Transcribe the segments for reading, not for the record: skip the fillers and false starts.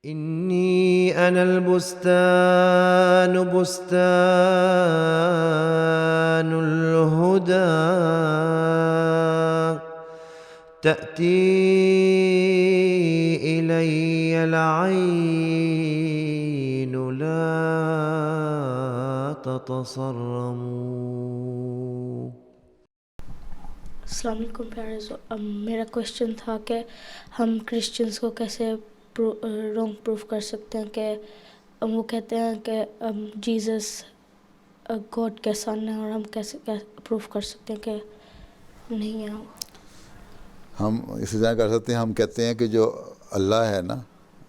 إني أنا البستان بستان الهدى تأتي إلي العين لا تتصرموا. السلام علیکم پیارے. میرا کویشچن تھا کہ ہم کرسچنس کو کیسے رونگ پروف کر سکتے ہیں کہ وہ کہتے ہیں کہ جیزس گاڈ کے سن ہے، اور ہم کیسے پروف کر سکتے ہیں کہ نہیں ہے. ہم اس طرح کر سکتے ہیں. ہم کہتے ہیں کہ جو اللہ ہے نا،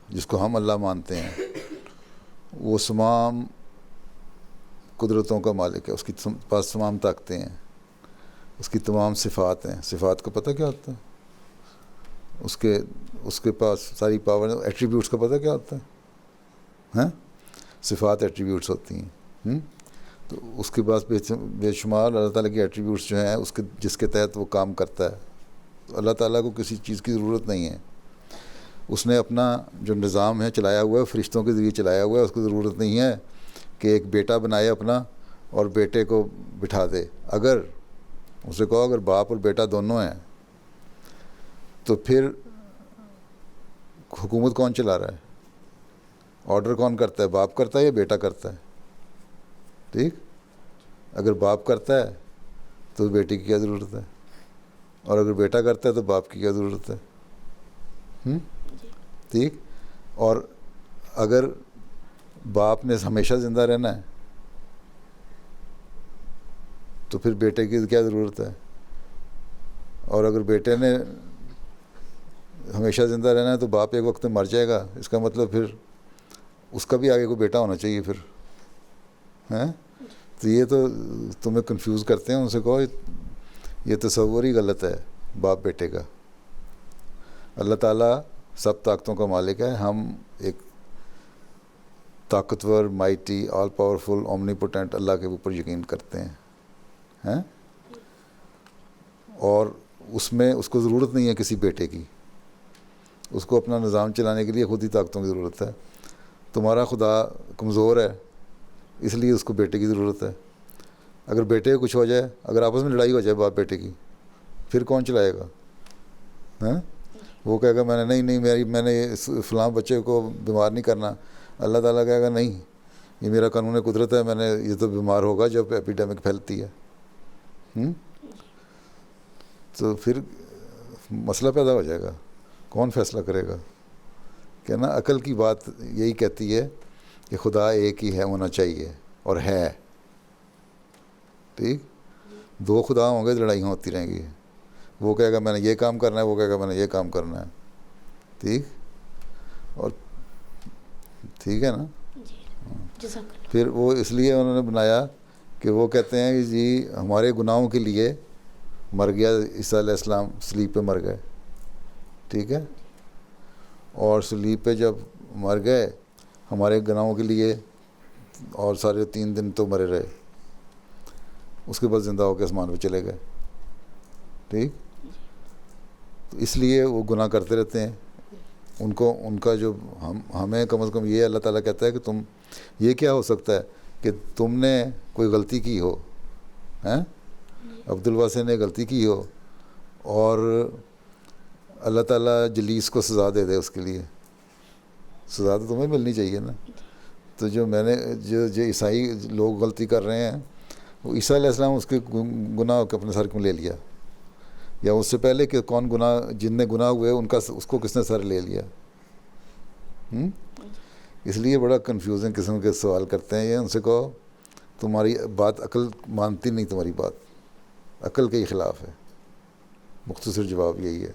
جس کو ہم اللہ مانتے ہیں، وہ تمام قدرتوں کا مالک ہے. اس کی پاس تمام طاقتیں ہیں، اس کی تمام صفات ہیں. صفات کو پتہ کیا ہوتا ہے؟ اس کے پاس ساری پاور. ایٹریبیوٹس کا پتہ کیا ہوتا ہے؟ ہاں، صفات ایٹریبیوٹس ہوتی ہیں. تو اس کے پاس بے شمار اللہ تعالیٰ کی ایٹریبیوٹس جو ہیں، جس کے تحت وہ کام کرتا ہے. تو اللہ تعالیٰ کو کسی چیز کی ضرورت نہیں ہے. اس نے اپنا جو نظام ہے چلایا ہوا ہے، فرشتوں کے ذریعے چلایا ہوا ہے. اس کو ضرورت نہیں ہے کہ ایک بیٹا بنائے اپنا اور بیٹے کو بٹھا دے. اگر اسے کہو اگر باپ اور بیٹا دونوں ہیں تو پھر حکومت کون چلا رہا ہے؟ آرڈر کون کرتا ہے؟ باپ کرتا ہے یا بیٹا کرتا ہے؟ ٹھیک. اگر باپ کرتا ہے تو بیٹے کی کیا ضرورت ہے؟ اور اگر بیٹا کرتا ہے تو باپ کی کیا ضرورت ہے؟ ٹھیک. اور اگر باپ نے ہمیشہ زندہ رہنا ہے تو پھر بیٹے کی کیا ضرورت ہے؟ اور اگر بیٹے نے ہمیشہ زندہ رہنا ہے تو باپ ایک وقت میں مر جائے گا. اس کا مطلب پھر اس کا بھی آگے کوئی بیٹا ہونا چاہیے پھر. ہیں تو یہ تو تمہیں کنفیوز کرتے ہیں. ان سے کہو یہ تصور ہی غلط ہے باپ بیٹے کا. اللہ تعالیٰ سب طاقتوں کا مالک ہے. ہم ایک طاقتور، mighty, all powerful, omni potent اللہ کے اوپر یقین کرتے ہیں. اور اس میں اس کو ضرورت نہیں ہے کسی بیٹے کی. اس کو اپنا نظام چلانے کے لیے خود ہی طاقتوں کی ضرورت ہے. تمہارا خدا کمزور ہے، اس لیے اس کو بیٹے کی ضرورت ہے. اگر بیٹے کو کچھ ہو جائے، اگر آپس میں لڑائی ہو جائے باپ بیٹے کی، پھر کون چلائے گا؟ وہ کہے گا میں نے فلاں بچے کو بیمار نہیں کرنا. اللہ تعالیٰ کہے گا نہیں، یہ میرا قانون قدرت ہے. یہ تو بیمار ہوگا جب ایپیڈیمک پھیلتی ہے. تو پھر مسئلہ پیدا ہو جائے گا. کون فیصلہ کرے گا؟ کہ نا عقل کی بات یہی کہتی ہے کہ خدا ایک ہی ہے، ہونا چاہیے اور ہے. ٹھیک. دو خدا ہوں گے تو لڑائیاں ہوتی رہیں گی. وہ کہے گا میں نے یہ کام کرنا ہے، وہ کہے گا میں نے یہ کام کرنا ہے. ٹھیک. اور ٹھیک ہے نا. پھر وہ اس لیے انہوں نے بنایا کہ وہ کہتے ہیں کہ جی ہمارے گناہوں کے لیے مر گیا عیسیٰ علیہ السلام، صلیب پہ مر گئے. ٹھیک ہے. اور صلیب پہ جب مر گئے ہمارے گناہوں کے لیے، اور سارے 3 دن تو مرے رہے. اس کے بعد زندہ ہو کے آسمان پہ چلے گئے. ٹھیک. تو اس لیے وہ گناہ کرتے رہتے ہیں. ان کا جو ہمیں کم از کم یہ اللہ تعالیٰ کہتا ہے کہ تم یہ کیا ہو سکتا ہے کہ تم نے کوئی غلطی کی ہو، عبدالواسع نے غلطی کی ہو، اور اللہ تعالیٰ جلیس کو سزا دے اس کے لیے. سزا تو تمہیں ملنی چاہیے نا. تو جو عیسائی لوگ غلطی کر رہے ہیں، وہ عیسیٰ علیہ السلام اس کے گناہ کو اپنے سر کیوں لے لیا؟ یا اس سے پہلے کہ جن نے گناہ ہوئے اس کو کس نے سر لے لیا؟ اس لیے بڑا کنفیوزنگ قسم کے سوال کرتے ہیں یہ. ان سے کہو تمہاری بات عقل مانتی نہیں، تمہاری بات عقل کے ہی خلاف ہے. مختصر جواب یہی ہے.